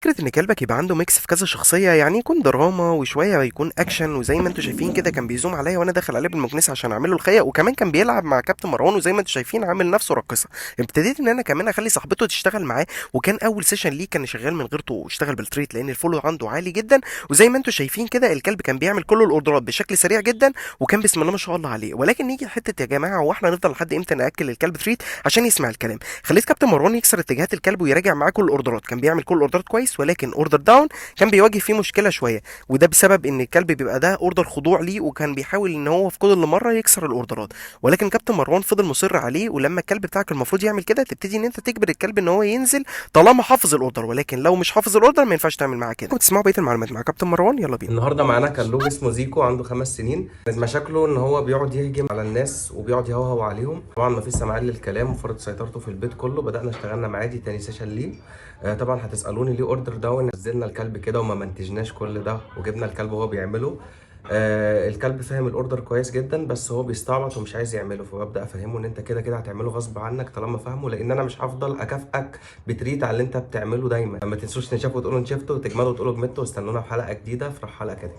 فكرة إن كلبك يبقى عنده ميكس في كذا شخصية، يعني يكون دراما وشوية يكون أكشن، وزي ما انتوا شايفين كده كان بيزوم عليا وأنا داخل عليه بالمكنسة عشان أعمله الخيا، وكمان كان بيلعب مع كابتن مروان وزي ما انتوا شايفين عامل نفسه راقصة. ابتديت إن أنا كمان أخلي صاحبته تشتغل معاه، وكان أول سيشن ليه كان شغال من غير طوق، اشتغل بالتريت لأن الفولو عنده عالي جدا. وزي ما انتوا شايفين كده الكلب كان بيعمل كل الأوردرات بشكل سريع جدا، وكان بسم الله ما شاء الله عليه. ولكن نيجي حتة يا جماعة، هو احنا نفضل لحد امتى نأكل الكلب تريت عشان يسمع الكلام؟ خليت كابتن مروان يكسر اتجاهات الكلب ويراجع معاه كل الاوردرات، كان بيعمل كل الاوردرات كويس، ولكن اوردر داون كان بيواجه فيه مشكله شويه، وده بسبب ان الكلب بيبقى ده اوردر خضوع ليه، وكان بيحاول ان هو في كل مره يكسر الاوردرات. ولكن كابتن مروان فضل مصر عليه، ولما الكلب بتاعك المفروض يعمل كده تبتدي ان انت تجبر الكلب ان هو ينزل طالما حافظ الاوردر، ولكن لو مش حافظ الاوردر ما ينفعش تعمل معاه كده. وتسمعوا بقيه المعلومات مع كابتن مروان، يلا بينا. النهارده معانا كلب اسمه زيكو عنده 5 سنين. كانت مشاكله ان هو بيقعد يهجم على الناس وبيقعد يهوهو عليهم. طبعا ما فيش سماع للكلام وفرض سيطرته في البيت كله. بدأنا اشتغلنا معاه، دي تاني سيشن ليه. طبعا هتسألوني ليه اوردر داون نزلنا الكلب كده وما منتجناش كل ده وجبنا الكلب وهو بيعمله. الكلب فاهم الاوردر كويس جدا، بس هو بيستعبط ومش عايز يعمله، فببدأ افهمه ان انت كده كده هتعمله غصب عنك طالما فاهمه، لان انا مش هفضل اكافئك بتريت على اللي انت بتعمله دايما. ما تنسوش تنشفوا وتقولوا نشفتوا وتجمدوا وتقولوا جمدتوا، واستنونا في حلقة جديدة في رحالة كده.